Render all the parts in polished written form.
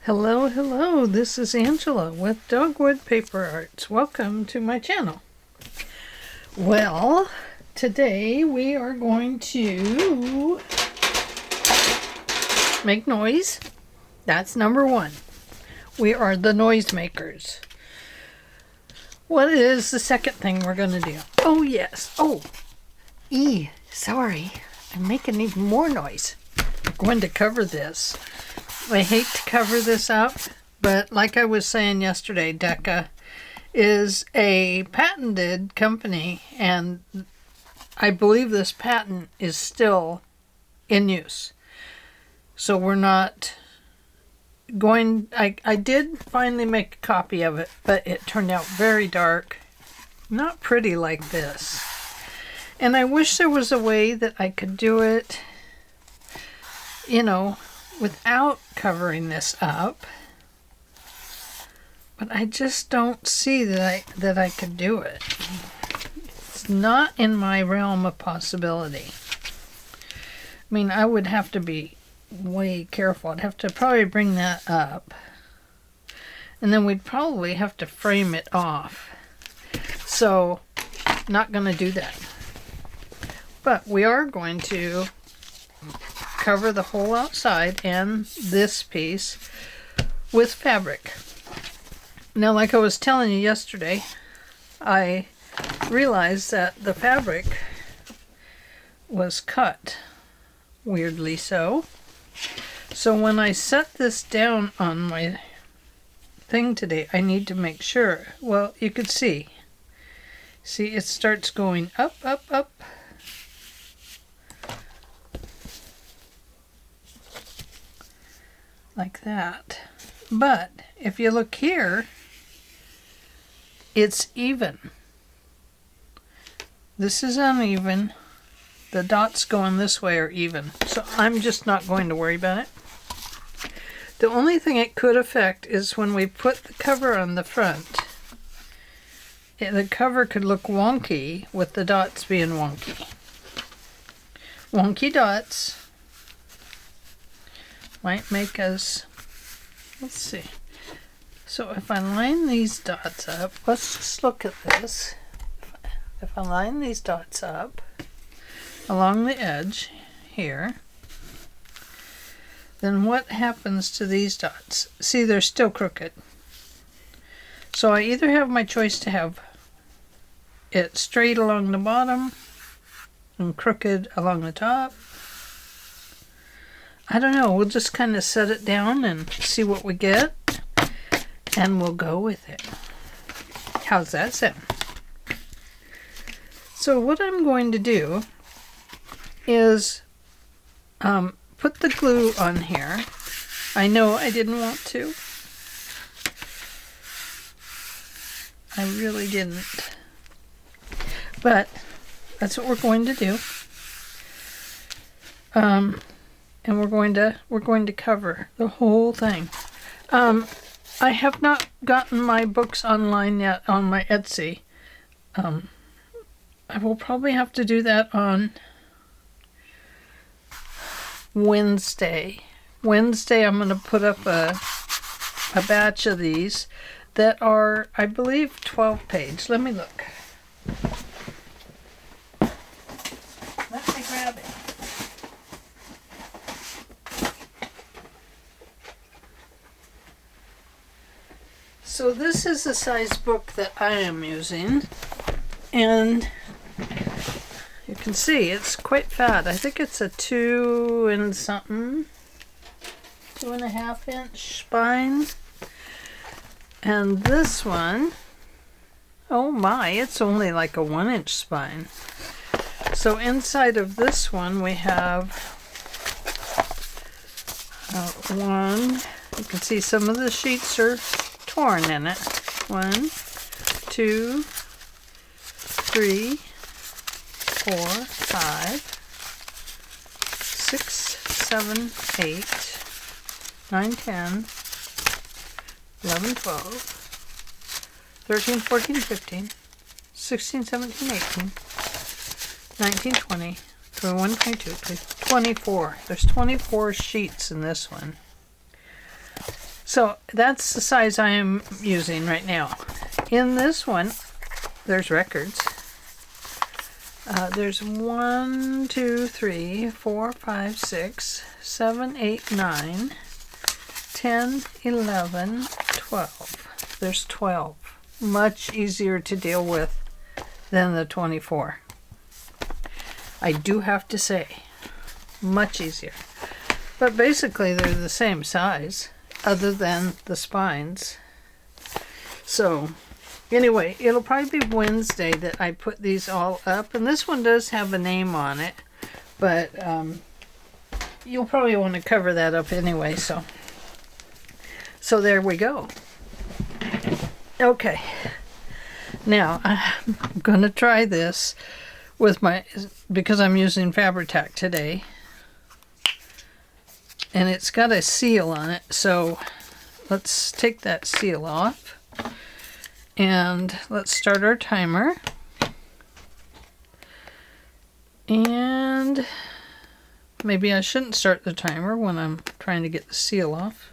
Hello, hello, this is Angela with Dogwood Paper Arts. Welcome to my channel. Well, today we are going to make noise. That's number one. We are the noise makers. What is the second thing we're going to do? Oh, yes. Sorry. I'm making even more noise. I'm going to cover this. I hate to cover this up, but like I was saying yesterday, Decca is a patented company, and I believe this patent is still in use. So we're not going... I did finally make a copy of it, but it turned out very dark. Not pretty like this. And I wish there was a way that I could do it, you know, without covering this up, but I just don't see that I could do it. It's not in my realm of possibility. I mean, I would have to be way careful. I'd have to probably bring that up, and then we'd probably have to frame it off. So, not going to do that. But we are going to cover the whole outside and this piece with fabric. Now, like I was telling you yesterday, I realized that the fabric was cut, weirdly so. So when I set this down on my thing today, I need to make sure. Well, you could see. See, it starts going up, up, up. Like that. But if you look here, it's even. This is uneven. The dots going this way are even. So I'm just not going to worry about it. The only thing it could affect is when we put the cover on the front. The cover could look wonky with the dots being wonky. Wonky dots might make us, let's see. So if I line these dots up, let's just look at this. If I line these dots up along the edge here, then what happens to these dots? See, they're still crooked. So I either have my choice to have it straight along the bottom and crooked along the top. I don't know, we'll just kind of set it down and see what we get, and we'll go with it. How's that sound? So what I'm going to do is put the glue on here. I know I didn't want to. I really didn't. But that's what we're going to do. And we're going to cover the whole thing. I have not gotten my books online yet on my Etsy. I will probably have to do that on Wednesday. Wednesday I'm going to put up a batch of these that are, I believe, 12 page. Let me look. Let me grab it. So this is the size book that I am using, and you can see it's quite fat. I think it's a 2 and something, 2.5 inch spine. And this one, oh my, it's only like a 1 inch spine. So inside of this one we have one, you can see some of the sheets are torn in it. 1, 2, 3, 4, 5, 6, 7, 8, 9, 10, 11, 12, 13, 14, 15, 16, 17, 18, 19, 20, 21, 22, 24. There's 24 sheets in this one. So that's the size I am using right now. In this one, there's records. There's 1, 2, 3, 4, 5, 6, 7, 8, 9, 10, 11, 12. There's 12. Much easier to deal with than the 24. I do have to say, much easier. But basically they're the same size, other than the spines. So anyway, it'll probably be Wednesday that I put these all up. And this one does have a name on it, but you'll probably want to cover that up anyway. So there we go. Okay. Now, I'm going to try this with because I'm using Fabri-Tac today. And it's got a seal on it, so let's take that seal off. And let's start our timer. And maybe I shouldn't start the timer when I'm trying to get the seal off.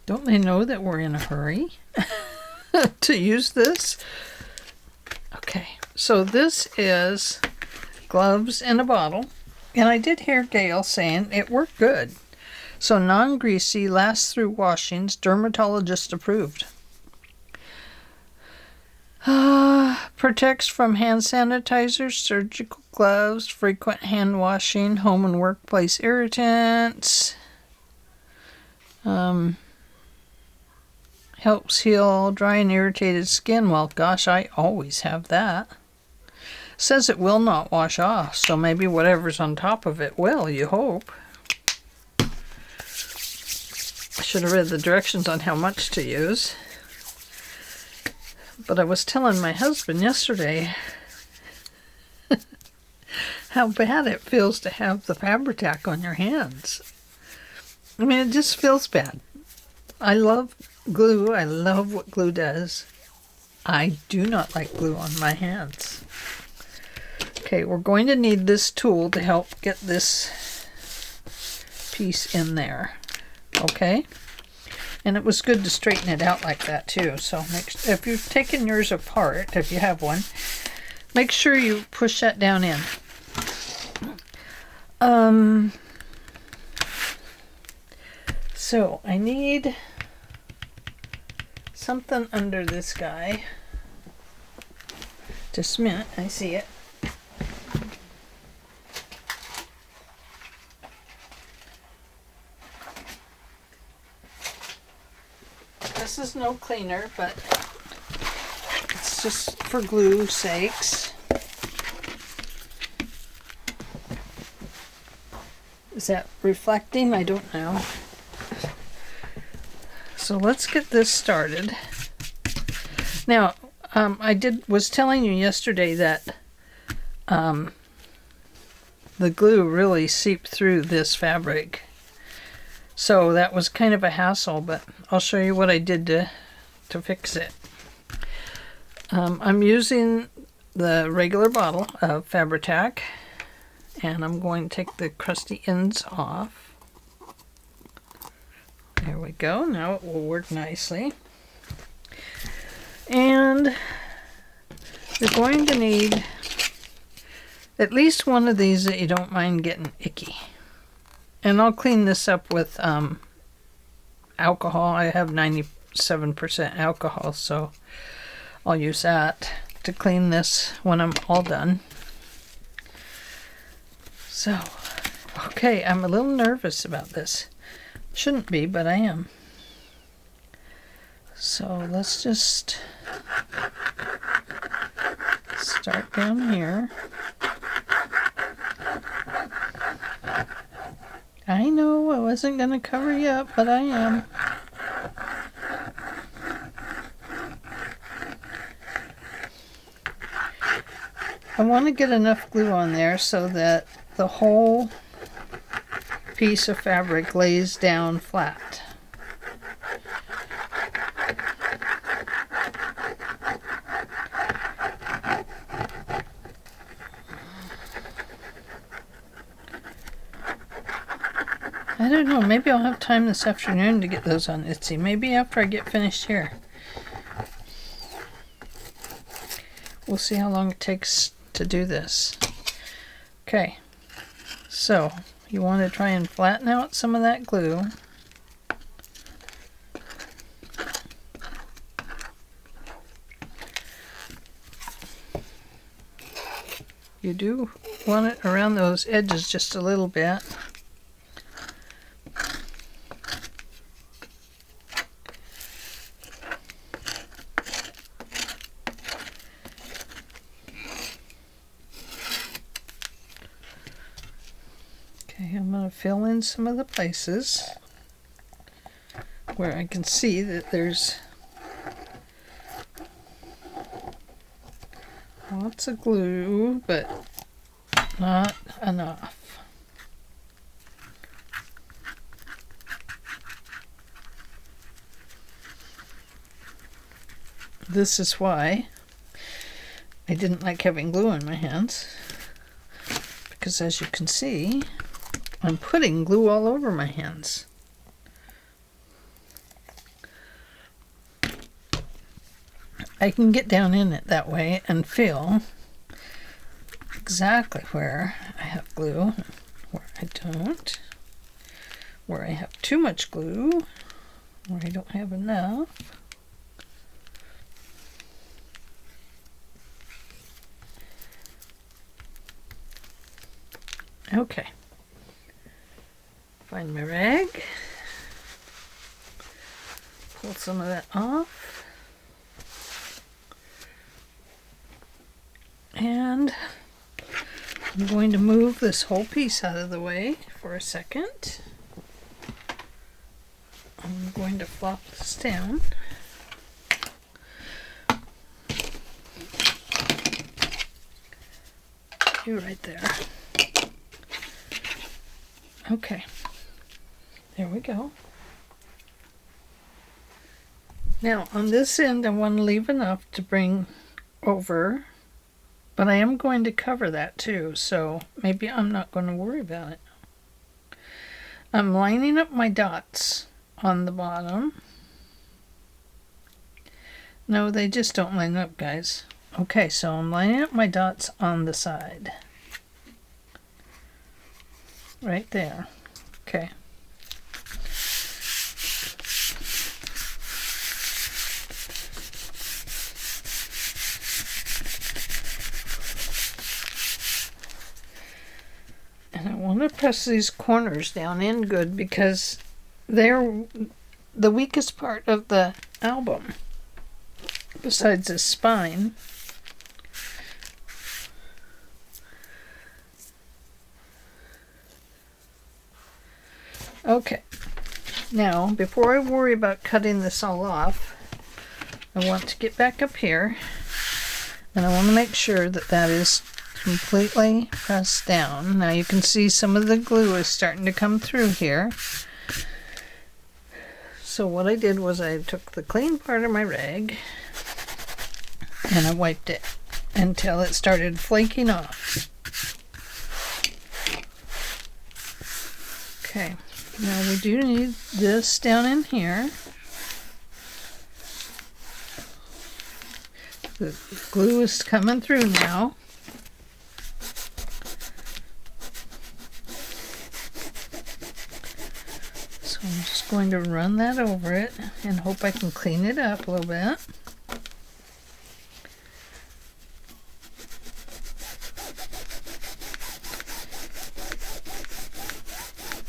Don't they know that we're in a hurry to use this? Okay, so this is gloves in a bottle. And I did hear Gail saying it worked good. So non-greasy, lasts through washings, dermatologist approved. Protects from hand sanitizers, surgical gloves, frequent hand washing, home and workplace irritants. Helps heal dry and irritated skin. Well, gosh, I always have that. Says it will not wash off, so maybe whatever's on top of it will, you hope. I should have read the directions on how much to use. But I was telling my husband yesterday how bad it feels to have the Fabri-Tac on your hands. I mean, it just feels bad. I love glue. I love what glue does. I do not like glue on my hands. Okay, we're going to need this tool to help get this piece in there. Okay? And it was good to straighten it out like that too. So if you've taken yours apart, if you have one, make sure you push that down in. So I need something under this guy. Just a minute, I see it. This is no cleaner, but it's just for glue sakes. Is that reflecting? I don't know. So let's get this started. Now, I was telling you yesterday that the glue really seeped through this fabric. So that was kind of a hassle, but I'll show you what I did to fix it. I'm using the regular bottle of Fabri-Tac, and I'm going to take the crusty ends off. There we go. Now it will work nicely. And you're going to need at least one of these that you don't mind getting icky. And I'll clean this up with alcohol. I have 97% alcohol, so I'll use that to clean this when I'm all done. So, okay, I'm a little nervous about this. Shouldn't be, but I am. So let's just start down here. I know I wasn't going to cover you up, but I am. I want to get enough glue on there so that the whole piece of fabric lays down flat. I don't know, maybe I'll have time this afternoon to get those on Etsy. Maybe after I get finished here. We'll see how long it takes to do this. Okay, so you want to try and flatten out some of that glue. You do want it around those edges just a little bit. Okay, I'm going to fill in some of the places where I can see that there's lots of glue, but not enough. This is why I didn't like having glue in my hands, because as you can see, I'm putting glue all over my hands. I can get down in it that way and feel exactly where I have glue, where I don't, where I have too much glue, where I don't have enough. Okay. Find my rag. Pull some of that off. And I'm going to move this whole piece out of the way for a second. I'm going to flop this down. You right there. Okay. There we go. Now on this end I want to leave enough to bring over, but I am going to cover that too, so maybe I'm not going to worry about it. I'm lining up my dots on the bottom. No, they just don't line up, guys. Okay, so I'm lining up my dots on the side. Right there. Okay. And I want to press these corners down in good because they're the weakest part of the album, besides the spine. Okay, now before I worry about cutting this all off, I want to get back up here and I want to make sure that that is completely pressed down. Now you can see some of the glue is starting to come through here. So what I did was I took the clean part of my rag and I wiped it until it started flaking off. Okay, now we do need this down in here. The glue is coming through now. So I'm just going to run that over it and hope I can clean it up a little bit.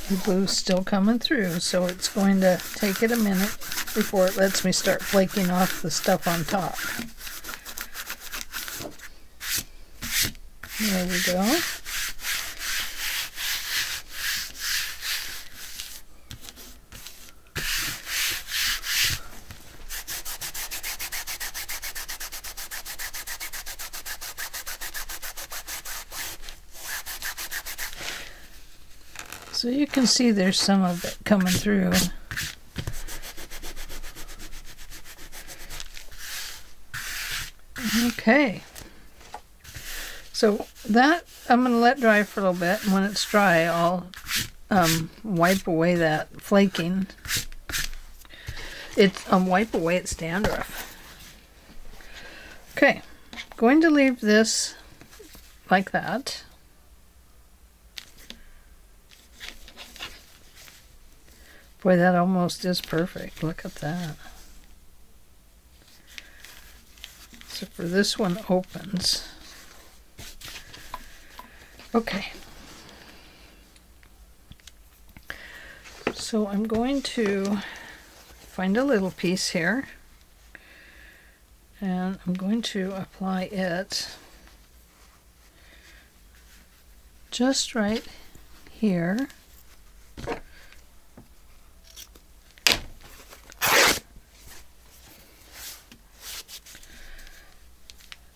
The glue's still coming through, so it's going to take it a minute before it lets me start flaking off the stuff on top. There we go. So you can see there's some of it coming through. Okay. So that I'm going to let dry for a little bit, and when it's dry I'll wipe away that flaking. It's wipe away its dandruff. Okay, going to leave this like that. Boy, that almost is perfect. Look at that. So for this one opens. Okay. So I'm going to find a little piece here, and I'm going to apply it just right here.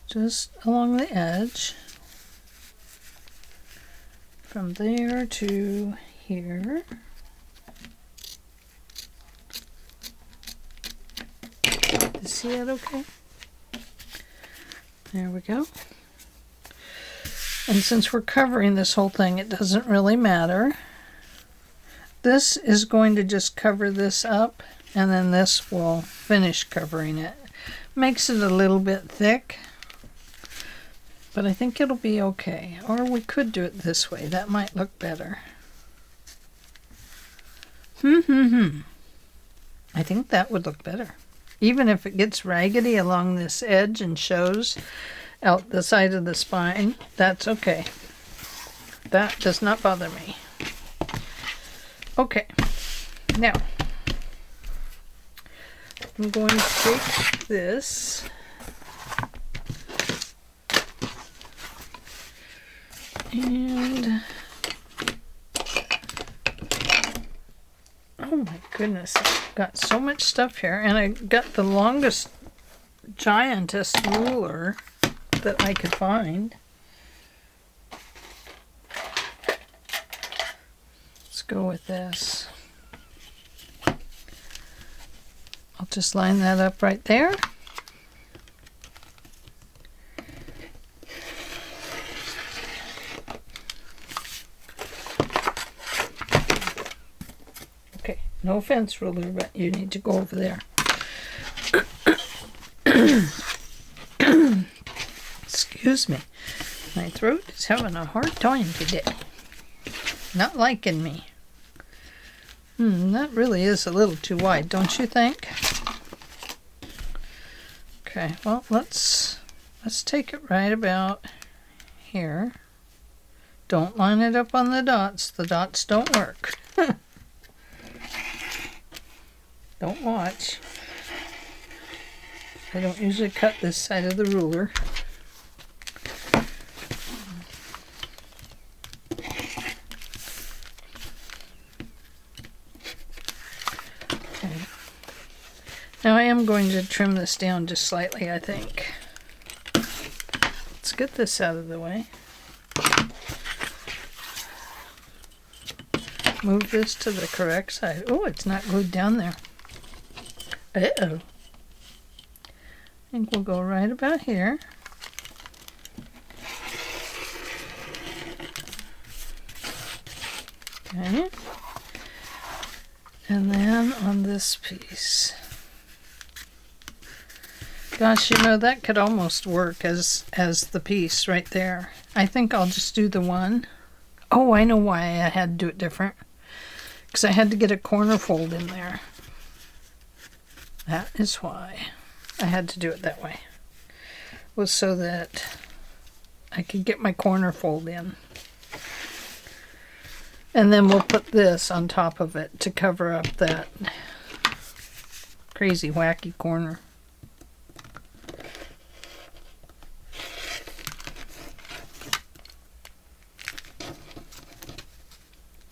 Just along the edge, from there to here. You see it okay? There we go. And since we're covering this whole thing, it doesn't really matter. This is going to just cover this up, and then this will finish covering it. Makes it a little bit thick, but I think it'll be okay. Or we could do it this way. That might look better. I think that would look better. Even if it gets raggedy along this edge and shows out the side of the spine, that's okay. That does not bother me. Okay, now I'm going to take this and oh my goodness, I've got so much stuff here, and I got the longest giantest ruler that I could find. Let's go with this. I'll just line that up right there. Okay, no offense, ruler, but you need to go over there. Excuse me. My throat is having a hard time today. Not liking me. That really is a little too wide, don't you think? Okay, well, let's take it right about here. Don't line it up on the dots. The dots don't work. Don't watch. I don't usually cut this side of the ruler. Okay. Now I am going to trim this down just slightly, I think. Let's get this out of the way. Move this to the correct side. Oh, it's not glued down there. Uh-oh. I think we'll go right about here. Okay. And then on this piece. Gosh, you know, that could almost work as the piece right there. I think I'll just do the one. Oh, I know why I had to do it different. Because I had to get a corner fold in there. That is why I had to do it that way. Was so that I could get my corner fold in. And then we'll put this on top of it to cover up that crazy wacky corner.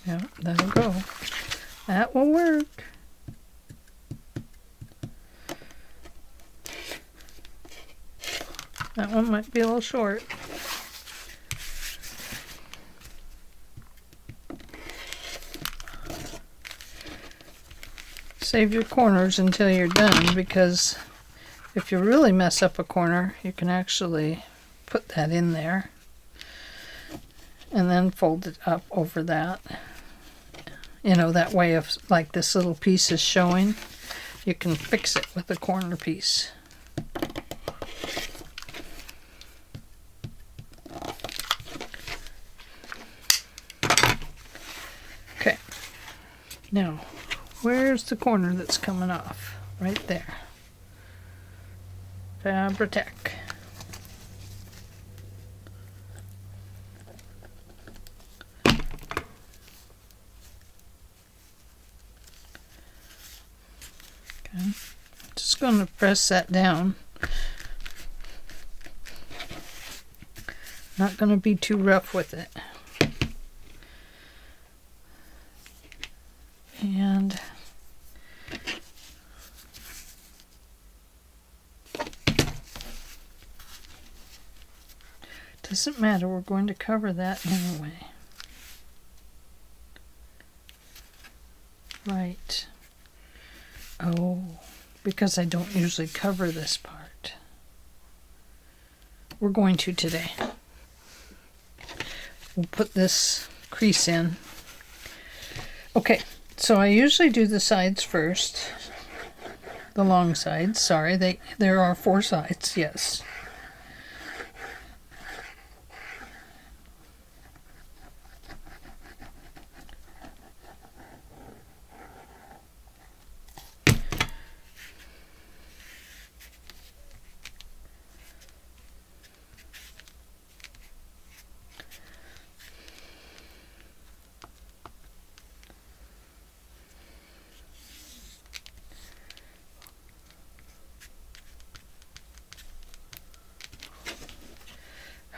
Yeah, that'll go. That will work. That one might be a little short. Save your corners until you're done, because if you really mess up a corner, you can actually put that in there and then fold it up over that. You know, that way if like this little piece is showing, you can fix it with a corner piece. Okay, now where's the corner that's coming off? Right there. Fabri-Tac. Okay, just going to press that down. Not going to be too rough with it. And doesn't matter, we're going to cover that anyway. Right. Oh, because I don't usually cover this part. We're going to today. We'll put this crease in. Okay, so I usually do the sides first. The long sides, sorry, there are 4 sides, yes.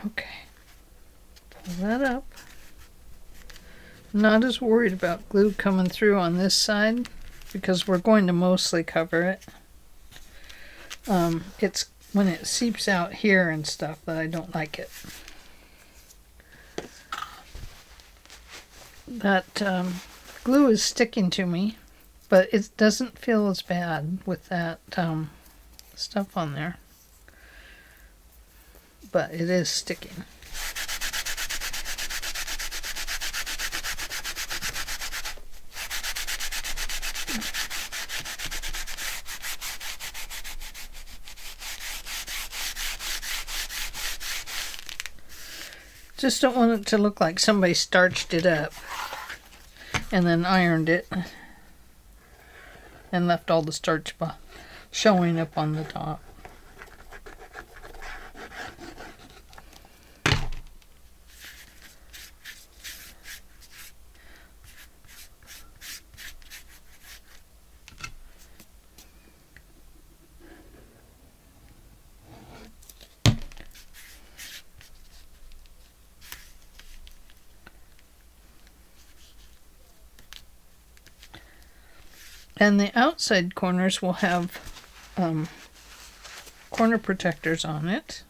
Okay, pull that up. I'm not as worried about glue coming through on this side because we're going to mostly cover it. It's when it seeps out here and stuff that I don't like it. That glue is sticking to me, but it doesn't feel as bad with that stuff on there. But it is sticking. Just don't want it to look like somebody starched it up and then ironed it and left all the starch showing up on the top. And the outside corners will have corner protectors on it.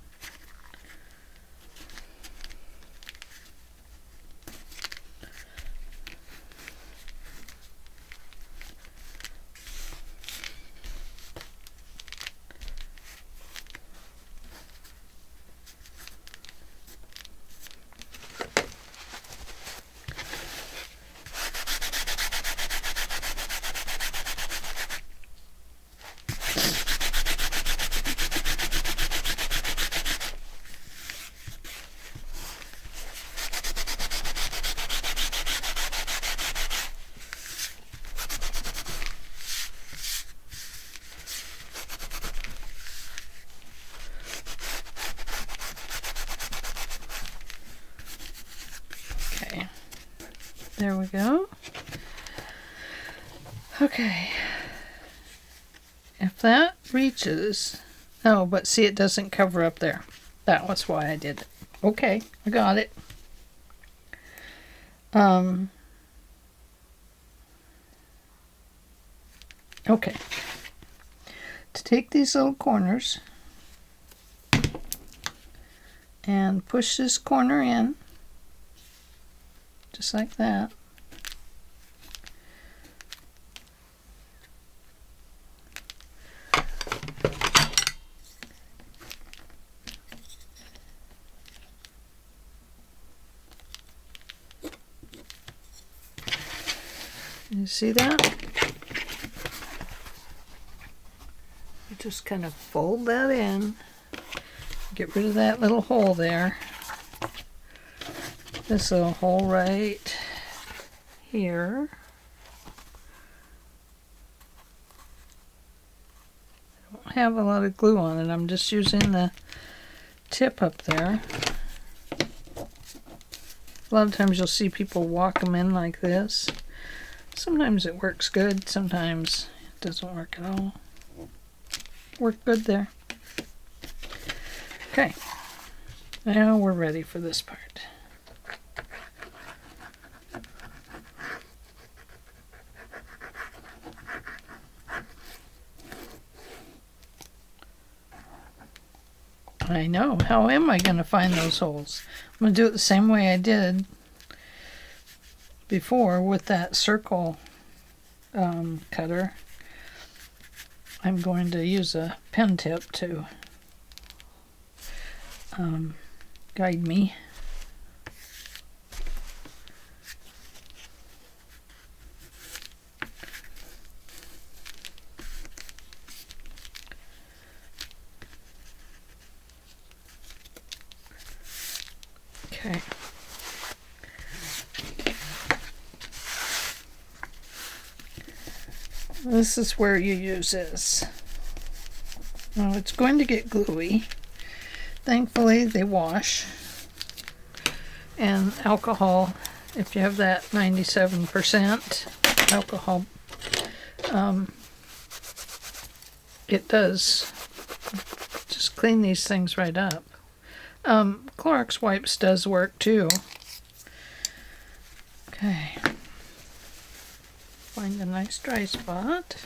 There we go. Okay. If that reaches... Oh, but see, it doesn't cover up there. That was why I did it. Okay, I got it. Okay. To take these little corners and push this corner in, just like that. You see that? You just kind of fold that in. Get rid of that little hole there. This little hole right here. I don't have a lot of glue on it. I'm just using the tip up there. A lot of times you'll see people walk them in like this. Sometimes it works good, sometimes it doesn't work at all. Worked good there. Okay, now we're ready for this part. I know, how am I going to find those holes? I'm going to do it the same way I did before with that circle cutter. I'm going to use a pen tip to guide me. Okay. This is where you use this. Now it's going to get gluey. Thankfully they wash. And alcohol, if you have that 97% alcohol, it does just clean these things right up. Clorox wipes does work too. Okay. Find a nice dry spot.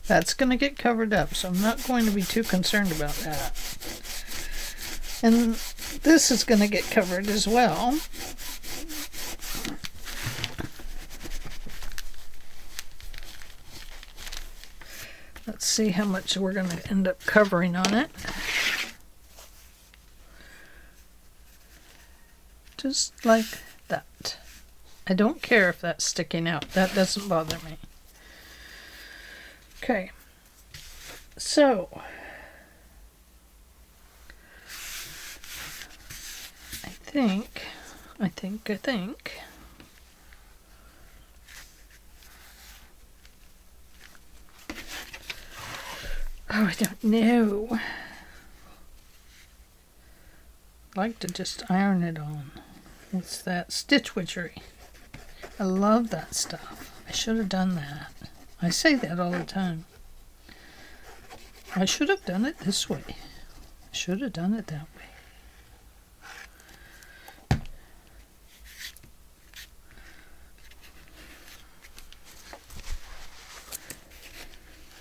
That's going to get covered up, so I'm not going to be too concerned about that. And this is going to get covered as well. Let's see how much we're going to end up covering on it. Just like that. I don't care if that's sticking out. That doesn't bother me. Okay. So, I think. Oh, I don't know. I'd like to just iron it on. It's that stitch witchery. I love that stuff. I should have done that. I say that all the time. I should have done it this way. I should have done it that way.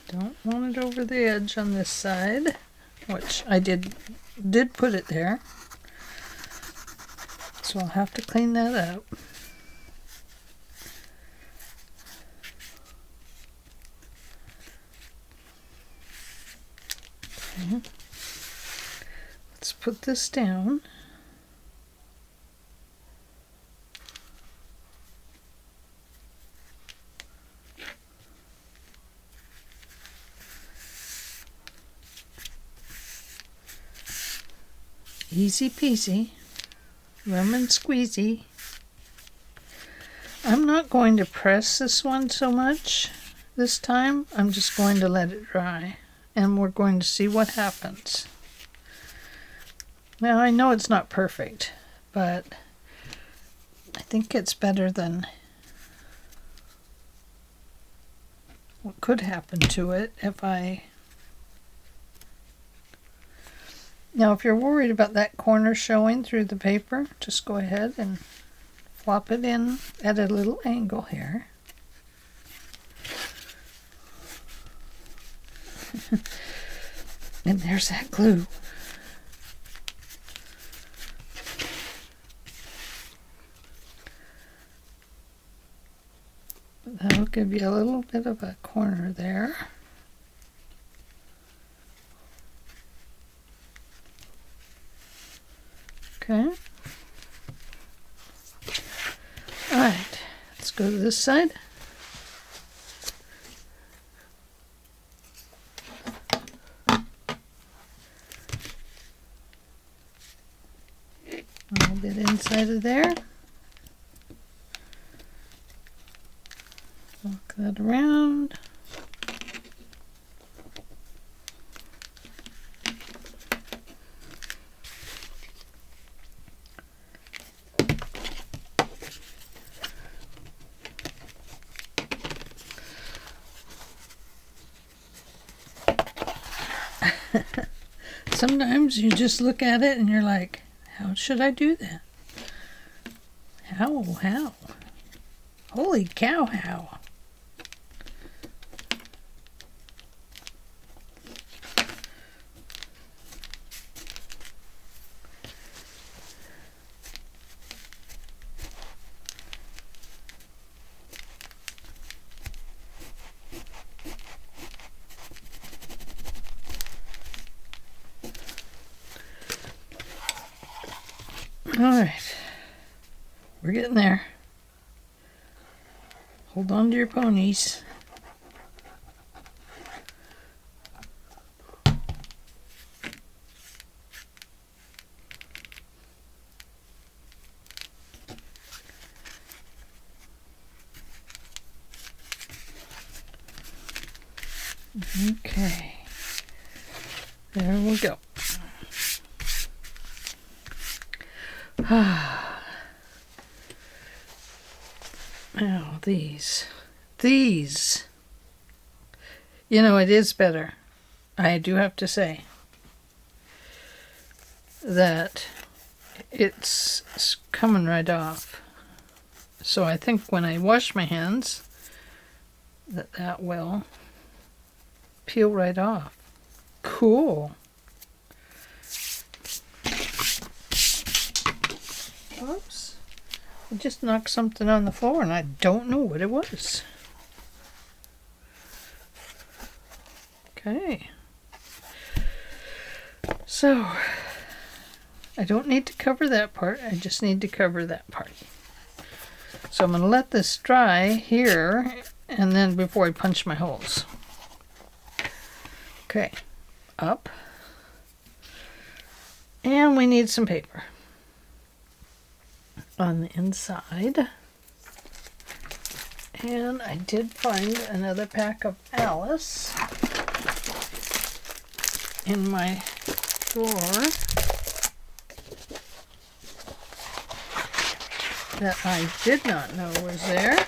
Don't want it over the edge on this side, which I did put it there. So I'll have to clean that up. Okay. Let's put this down. Easy peasy, lemon squeezy. I'm not going to press this one so much this time. I'm just going to let it dry, and we're going to see what happens. Now I know it's not perfect, but I think it's better than what could happen to it if I... Now, if you're worried about that corner showing through the paper, just go ahead and flop it in at a little angle here. And there's that glue. That'll give you a little bit of a corner there. Okay. go to this side. A little bit inside of there. Walk that around. Sometimes you just look at it and you're like, how should I do that? How? Holy cow, how? All right, we're getting there. Hold on to your ponies. Okay, there we go. Now these, you know, it is better. I do have to say that it's coming right off. So I think when I wash my hands, that will peel right off. Cool. Oops. I just knocked something on the floor and I don't know what it was. Okay. So, I don't need to cover that part. I just need to cover that part. So I'm going to let this dry here and then before I punch my holes. Okay. Up. And we need some paper on the inside, and I did find another pack of Alice in my drawer that I did not know was there.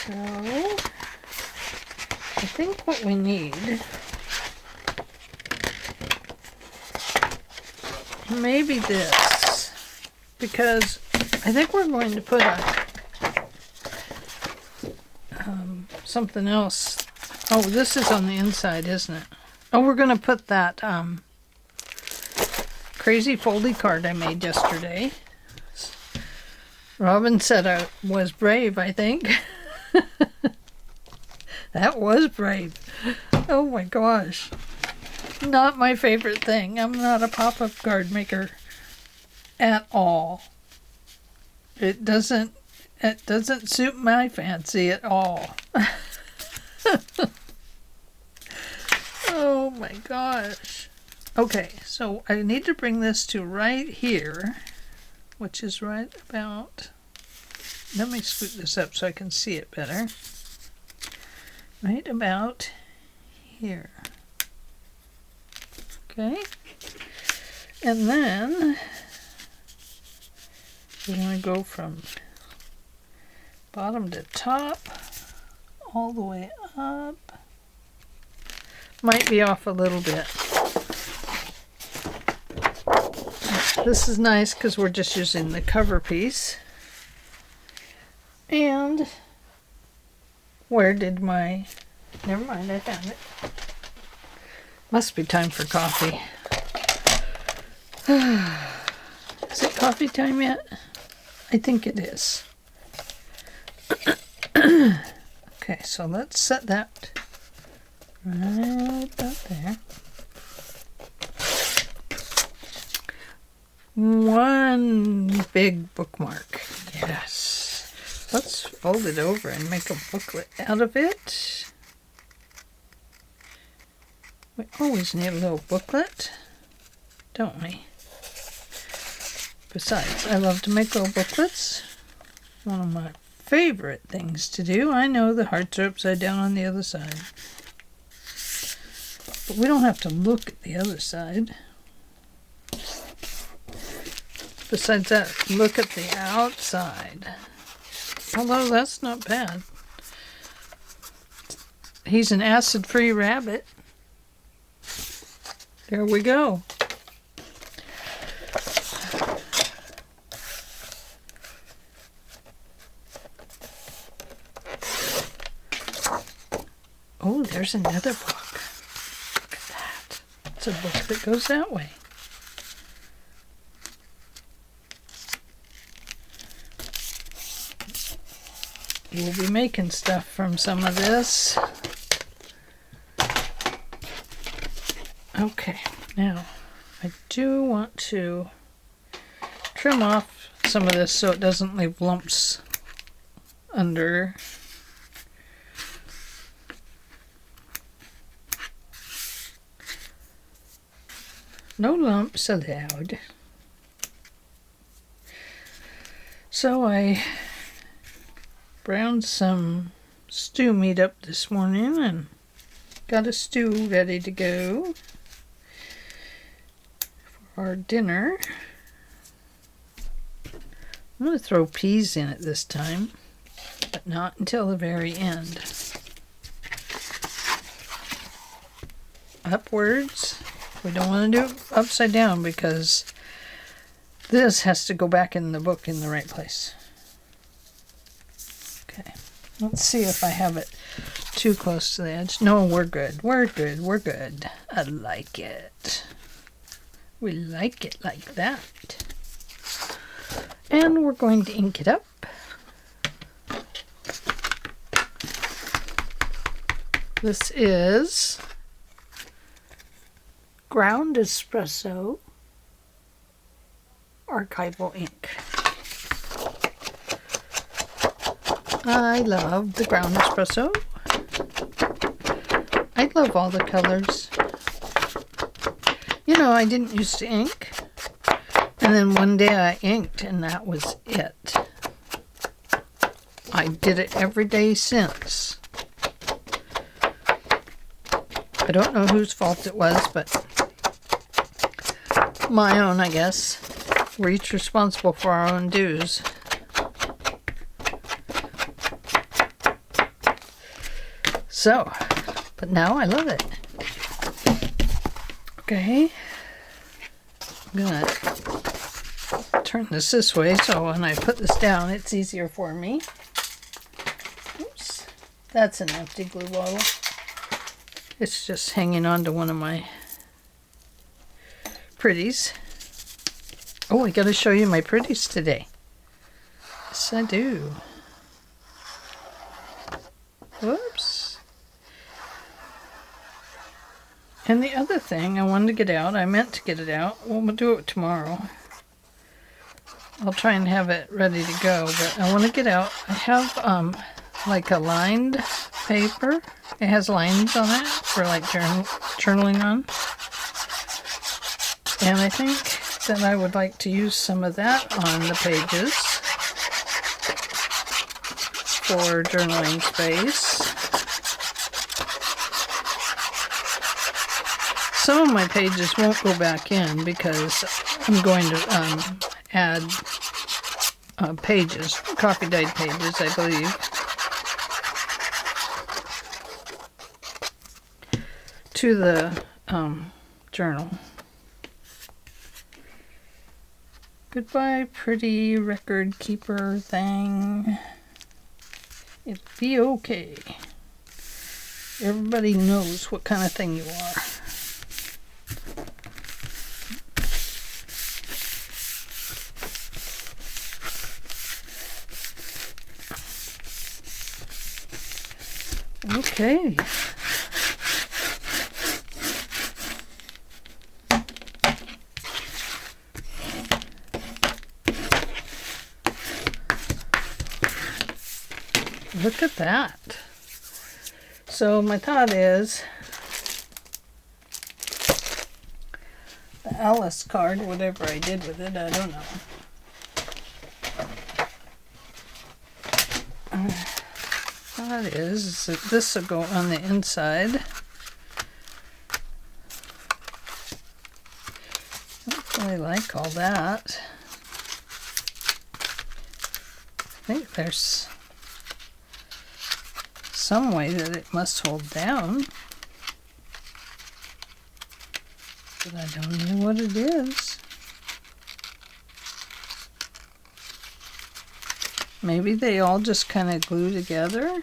So I think what we need maybe this, because I think we're going to put something else. Oh, this is on the inside, isn't it? Oh, we're going to put that crazy foldy card I made yesterday. Robin said I was brave, I think. That was brave. Oh my gosh. Not my favorite thing. I'm not a pop-up card maker at all. It doesn't suit my fancy at all. Oh my gosh. Okay, so I need to bring this to right here, which is right about, let me scoot this up so I can see it better. Right about here. Okay, and then we're going to go from bottom to top, all the way up. Might be off a little bit. This is nice because we're just using the cover piece. And where did my, never mind, I found it. Must be time for coffee. Is it coffee time yet? I think it is. Okay, so let's set that right about there. big bookmark. Yes. Let's fold it over and make a booklet out of it. We always need a little booklet, don't we? Besides, I love to make little booklets. One of my favorite things to do. I know the hearts are upside down on the other side. But we don't have to look at the other side. Besides that, look at the outside. Although that's not bad. He's an acid-free rabbit. There we go. Oh, there's another book. Look at that. It's a book that goes that way. We'll be making stuff from some of this. Okay, now I do want to trim off some of this so it doesn't leave lumps under. No lumps allowed. So I browned some stew meat up this morning and got a stew ready to go for our dinner. I'm going to throw peas in it this time, but not until the very end. Upwards. We don't want to do it upside down because this has to go back in the book in the right place. Okay, let's see if I have it too close to the edge. No, we're good. We're good. We're good. I like it. We like it like that. And we're going to ink it up. This is ground espresso archival ink. I love the ground espresso. I love all the colors. You know, I didn't used to ink. And then one day I inked and that was it. I did it every day since. I don't know whose fault it was, but my own, I guess. We're each responsible for our own dues. So, but now I love it. Okay. I'm gonna turn this way so when I put this down it's easier for me. Oops. That's an empty glue bottle. It's just hanging on to one of my pretties. Oh, I gotta show you my pretties today. Yes, I do. Whoops. And the other thing I wanted to get out, I meant to get it out. Well, we'll do it tomorrow. I'll try and have it ready to go, but I want to get out. I have like a lined paper. It has lines on it for like journaling on. And I think that I would like to use some of that on the pages for journaling space. Some of my pages won't go back in because I'm going to add pages, copy dyed pages, I believe, to the journal. Goodbye, pretty record keeper thing. It'll be okay. Everybody knows what kind of thing you are. Okay. look at that. So my thought is the Alice card, whatever I did with it, I don't know. Thought is that this will go on the inside. Don't really like all that. I think there's some way that it must hold down, but I don't know what it is. Maybe they all just kind of glue together,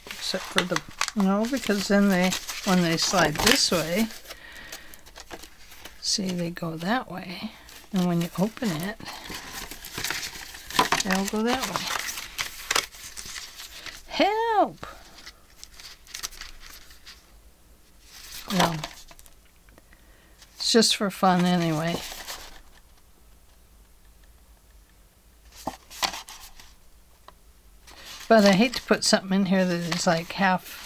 except for the, because then when they slide this way, see, they go that way, and when you open it, they'll go that way. Help! Well, it's just for fun anyway. But I hate to put something in here that is like half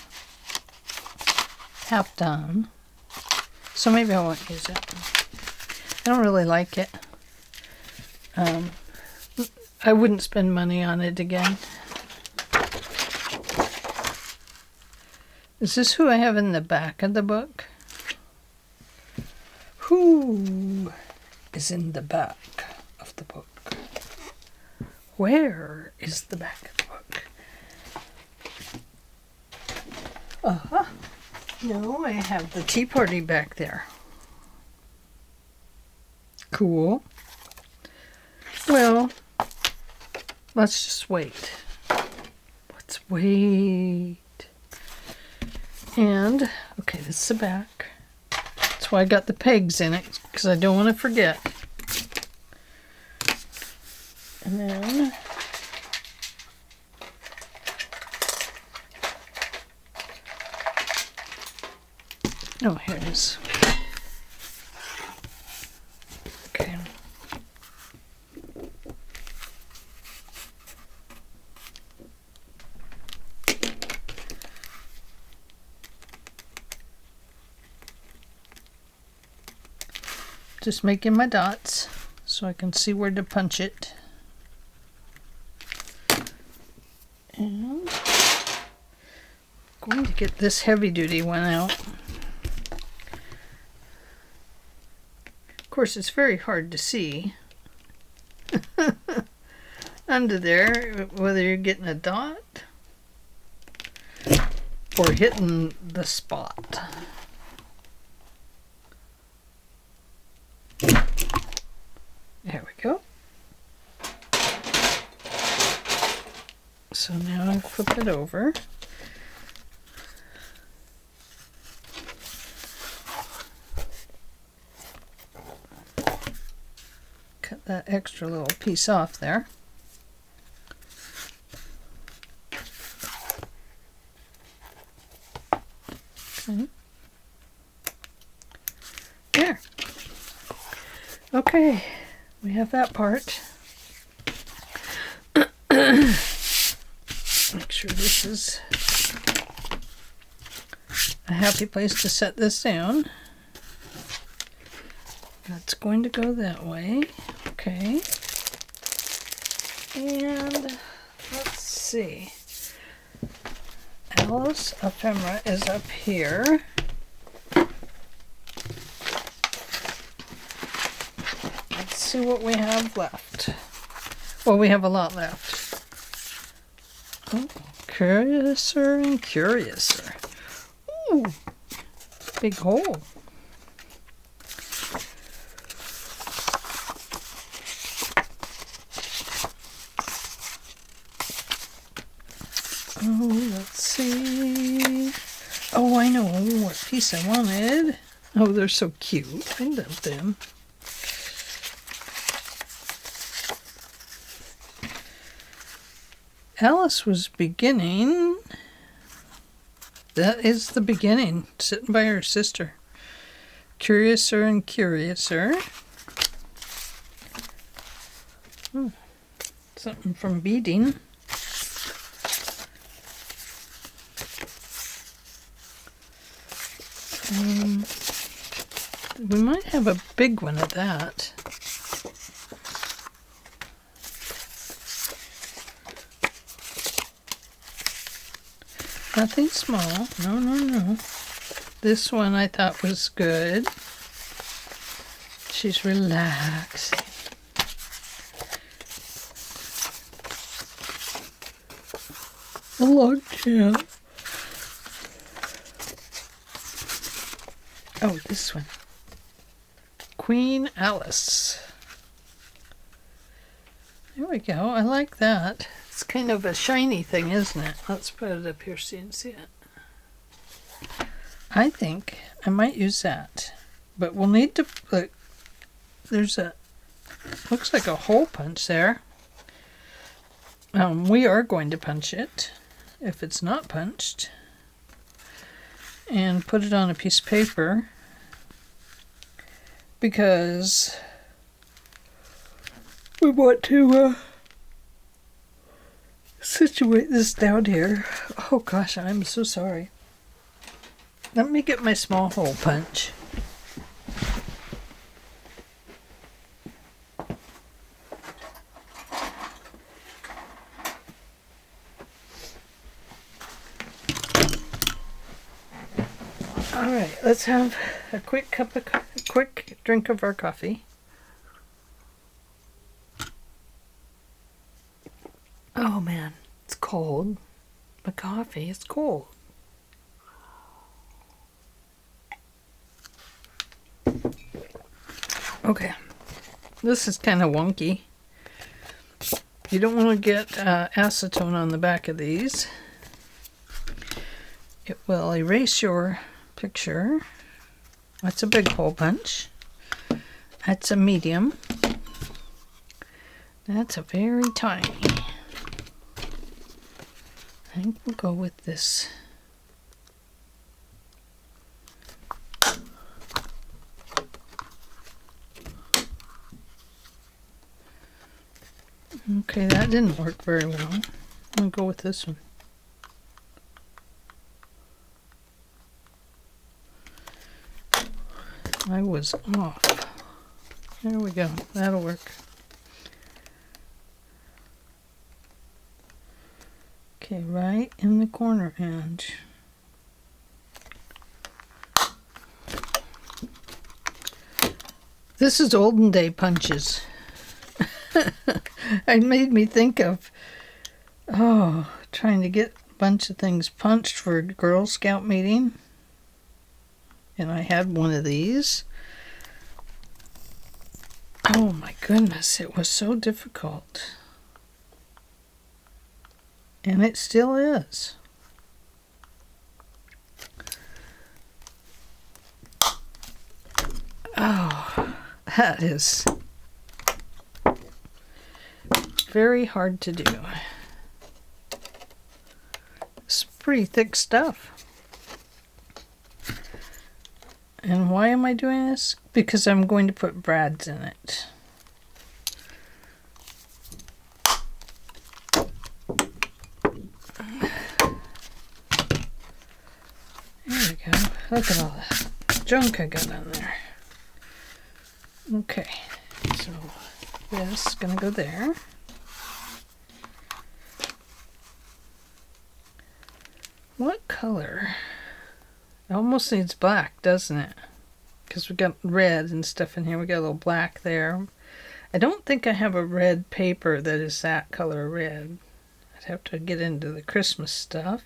done. So maybe I won't use it. I don't really like it. I wouldn't spend money on it again. Is this who I have in the back of the book? Who is in the back of the book? Where is the back of the book? Uh-huh. No, I have the tea party back there. Cool. Well, let's just wait. Let's wait. And, okay, this is the back. That's why I got the pegs in it, because I don't want to forget. And then, oh, here it is. Okay. Just making my dots so I can see where to punch it. And I'm going to get this heavy duty one out. Of course, it's very hard to see under there whether you're getting a dot or hitting the spot. There we go. So now I flip it over. Cut that extra little piece off there. Okay. There. Okay, we have that part. Make sure this is a happy place to set this down. That's going to go that way. Okay. And let's see. Alice ephemera is up here. Let's see what we have left. Well, we have a lot left. Oh, curiouser and curiouser. Ooh, big hole. Oh, let's see. Oh, I know what piece I wanted. Oh, they're so cute. I love them. Alice was beginning. That is the beginning. Sitting by her sister. Curiouser and curiouser. Something from beading. We might have a big one at that. Nothing small. No, no, no. This one I thought was good. She's relaxing. A log jam. Oh, this one. Queen Alice. There we go. I like that. It's kind of a shiny thing, isn't it? Let's put it up here so you can see it. I think I might use that. But we'll need to put... There's a... Looks like a hole punch there. We are going to punch it, if it's not punched. And put it on a piece of paper. Because we want to situate this down here. Oh gosh, I'm so sorry. Let me get my small hole punch. All right, let's have a quick drink of our coffee. Oh man, it's cold. The coffee is cold. Okay, this is kind of wonky. You don't want to get acetone on the back of these. It will erase your picture. That's a big hole punch. That's a medium. That's a very tiny. I think we'll go with this. Okay, that didn't work very well. I'm gonna go with this one. I was off. There we go. That'll work. Okay, right in the corner end. This is olden day punches. It made me think of, trying to get a bunch of things punched for a Girl Scout meeting. And I had one of these. Oh my goodness, it was so difficult. And it still is. Oh, that is very hard to do. It's pretty thick stuff. And why am I doing this? Because I'm going to put brads in it. There we go. Look at all that junk I got on there. Okay, so this is going to go there. What color? It almost needs black, doesn't it? Because we got red and stuff in here. We got a little black there. I don't think I have a red paper that is that color red. I'd have to get into the Christmas stuff.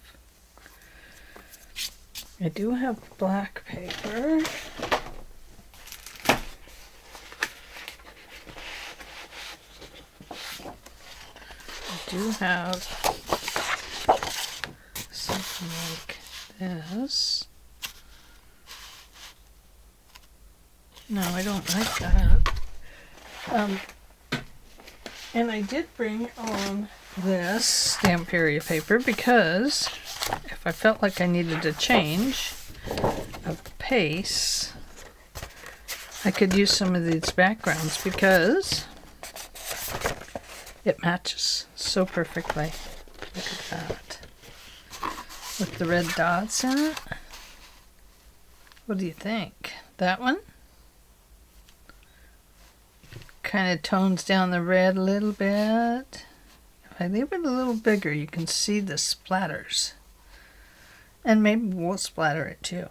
I do have black paper. I do have something like this. No, I don't like that. And I did bring on this stamp area paper because if I felt like I needed a change of pace, I could use some of these backgrounds because it matches so perfectly. Look at that. With the red dots in it. What do you think? That one? Kind of tones down the red a little bit. If I leave it a little bigger, you can see the splatters. And maybe we'll splatter it too.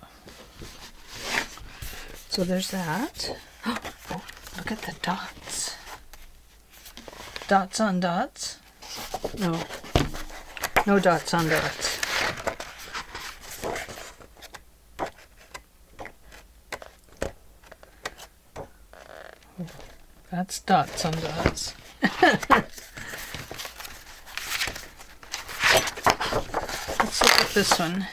So there's that. Oh, look at the dots. Dots on dots? No. No dots on dots. That's dots on dots. Let's look at this one.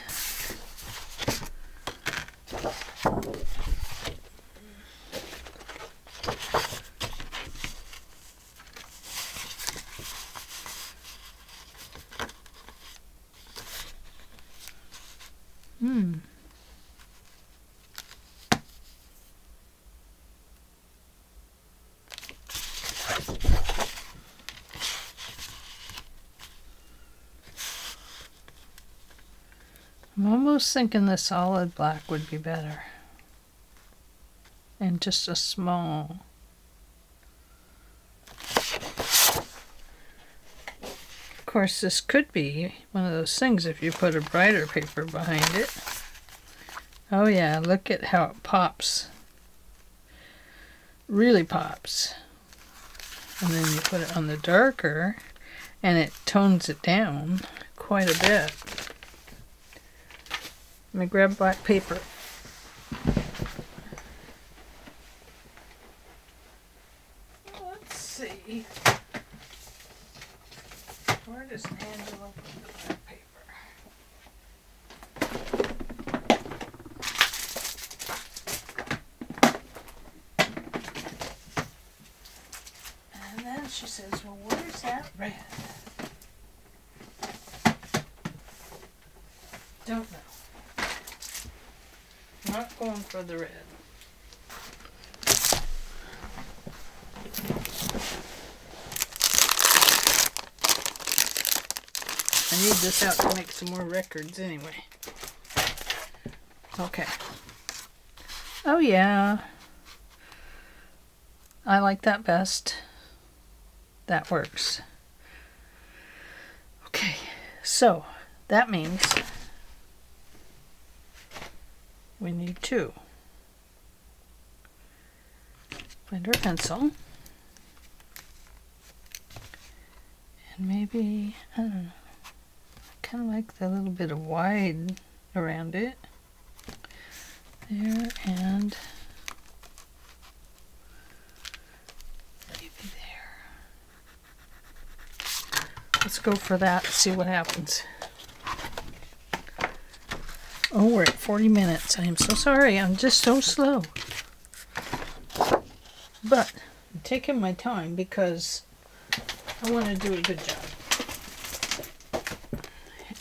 I'm almost thinking the solid black would be better. And just a small. Of course, this could be one of those things if you put a brighter paper behind it. Oh yeah, look at how it pops. Really pops. And then you put it on the darker and it tones it down quite a bit. Let me grab black paper. Let's see. Where does Angela put the black paper? And then she says, well, where's that red? Don't know. Not going for the red. I need this out to make some more records anyway. Okay. Oh yeah. I like that best. That works. Okay, so that means we need two. Find our pencil. And maybe, I don't know, I kind of like the little bit of wide around it. There and maybe there. Let's go for that, see what happens. Oh, we're at 40 minutes. I am so sorry. I'm just so slow. But I'm taking my time because I want to do a good job.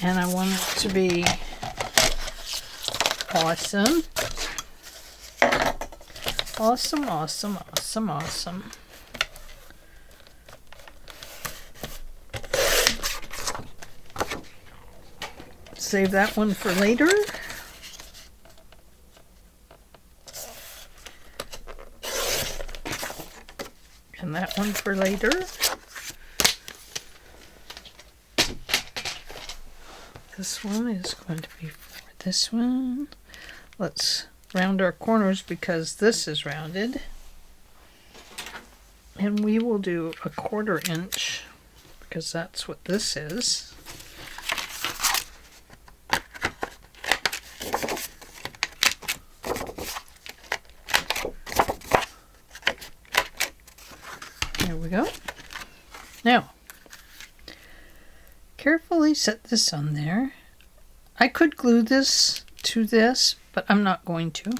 And I want it to be awesome. Awesome, awesome, awesome, awesome. Save that one for later. And that one for later. This one is going to be for this one. Let's round our corners because this is rounded. And we will do a 1/4 inch because that's what this is. There we go. Now, carefully set this on there. I could glue this to this, but I'm not going to.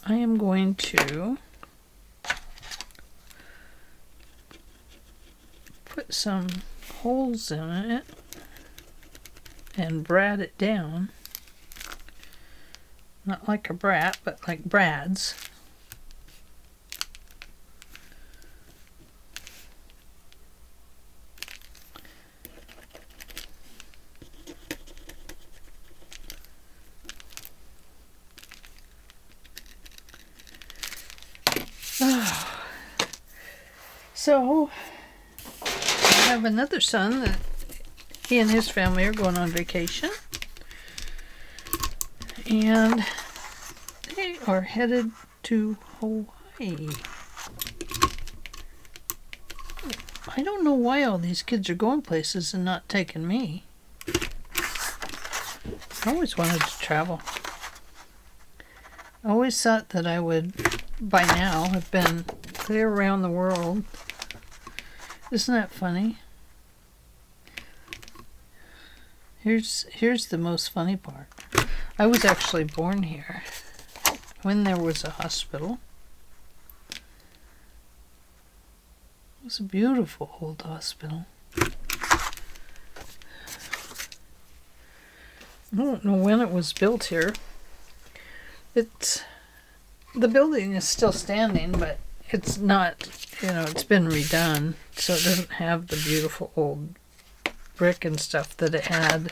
I am going to put some holes in it and brad it down. Not like a brat, but like brads. So, I have another son that he and his family are going on vacation. And they are headed to Hawaii. I don't know why all these kids are going places and not taking me. I always wanted to travel. I always thought that I would, by now, have been clear around the world. Isn't that funny? Here's the most funny part. I was actually born here when there was a hospital. It was a beautiful old hospital. I don't know when it was built here. The building is still standing, but it's not, it's been redone, so it doesn't have the beautiful old brick and stuff that it had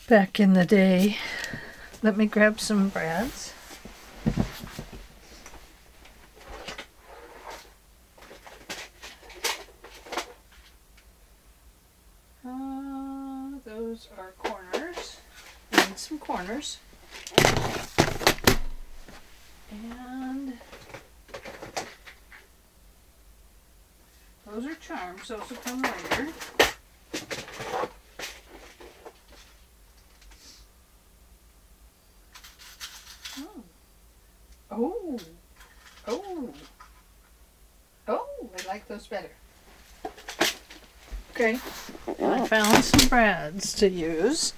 back in the day. Let me grab some brads. Those are corners. I need some corners. And those are charms. Those will come later. Oh, I like those better. Okay, I found some brads to use.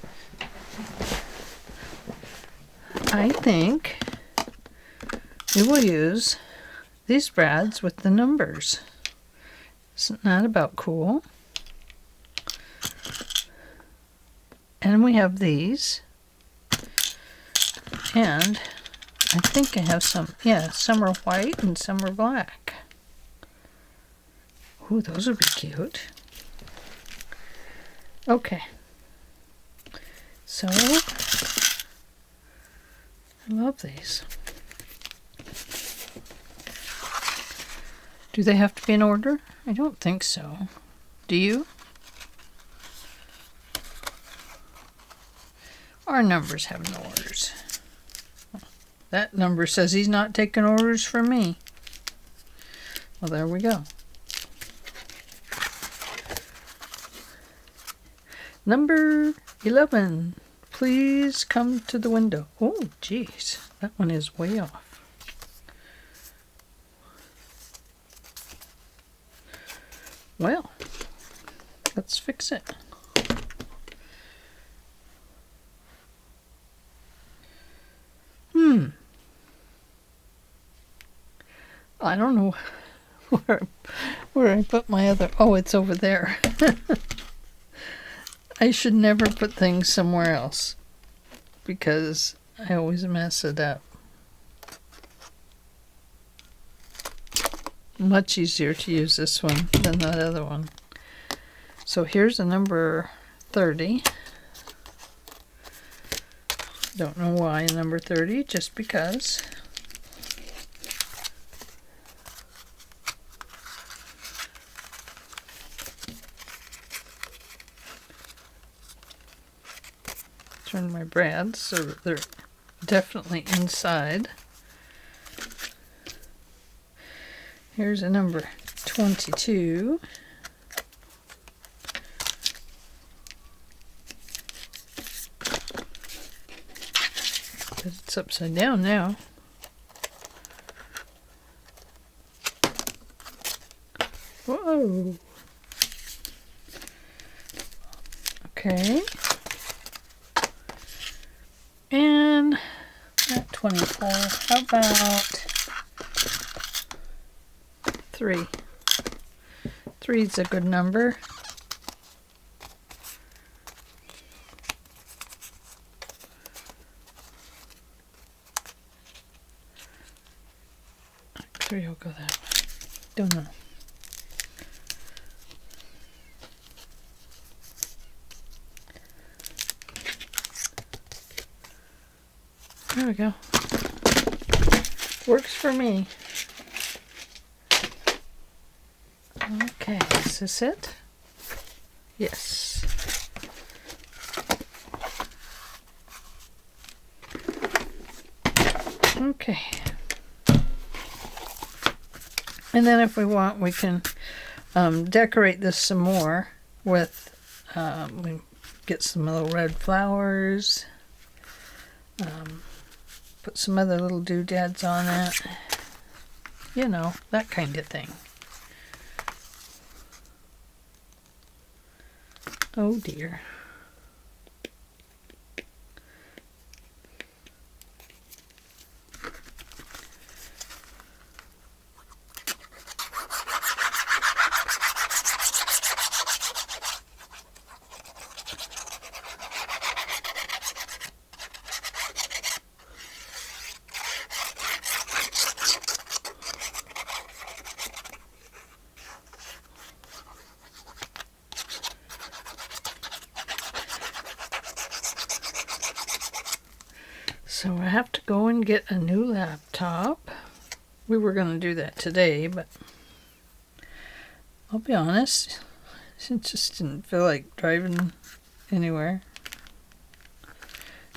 I think we will use these brads with the numbers. Isn't that about cool? And we have these. And I think I have some are white and some are black. Ooh, those would be cute. Okay. So, I love these. Do they have to be in order? I don't think so. Do you? Our numbers have no orders. That number says he's not taking orders from me. Well, there we go. Number 11. Please come to the window. Oh, geez. That one is way off. Well, let's fix it. I don't know where I put my other... Oh, it's over there. I should never put things somewhere else because I always mess it up. Much easier to use this one than that other one. So here's a number 30. Don't know why number 30, just because. Turn my brads so that they're definitely inside. Here's a number 22. But it's upside down now. Whoa. Okay. And at 24, how about 3? 3 is a good number. Three will go that way. Don't know. There we go. Works for me. Okay, is this it? Yes. Okay. And then if we want, we can decorate this some more with, we get some little red flowers, put some other little doodads on it, you know, that kind of thing. Oh dear. So I have to go and get a new laptop. We were going to do that today, but I'll be honest, I just didn't feel like driving anywhere.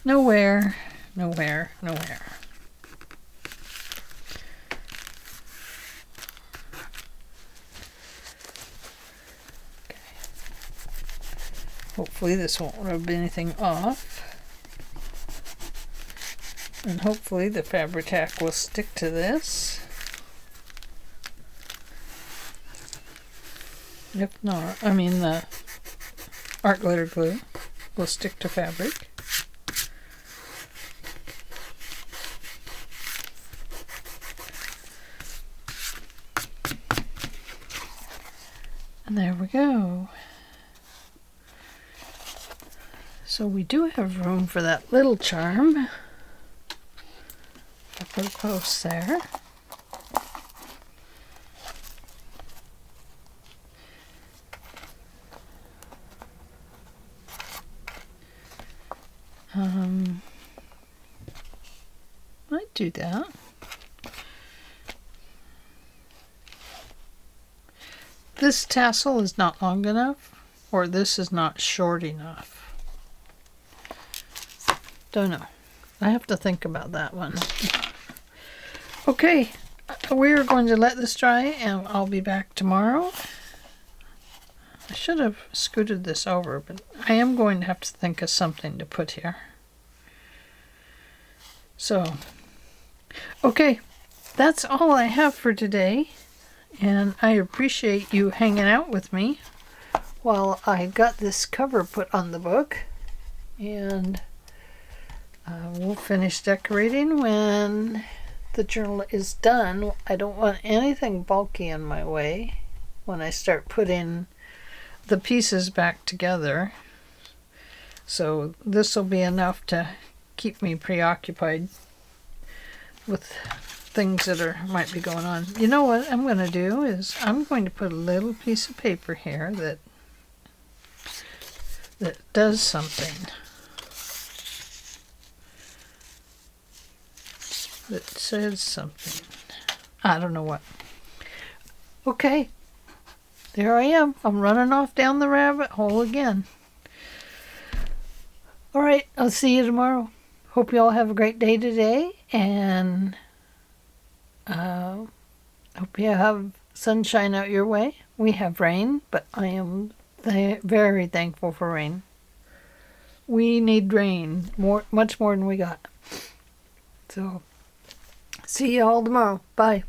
Nowhere. Okay. Hopefully this won't rub anything off. And hopefully the Fabri-Tac will stick to this. If not, I mean the art glitter glue will stick to fabric. And there we go. So we do have room for that little charm. I'll put a post there. Might do that. This tassel is not long enough, or this is not short enough. Don't know. I have to think about that one. Okay, we're going to let this dry and I'll be back tomorrow. I should have scooted this over, but I am going to have to think of something to put here. So, okay, that's all I have for today. And I appreciate you hanging out with me while I got this cover put on the book. And we'll finish decorating when the journal is done. I don't want anything bulky in my way when I start putting the pieces back together. So this will be enough to keep me preoccupied with things that might be going on. You know what I'm going to do is I'm going to put a little piece of paper here that does something. That says something. I don't know what. Okay. There I am. I'm running off down the rabbit hole again. All right. I'll see you tomorrow. Hope you all have a great day today. And hope you have sunshine out your way. We have rain, but I am very thankful for rain. We need rain much more than we got. So, see you all tomorrow. Bye.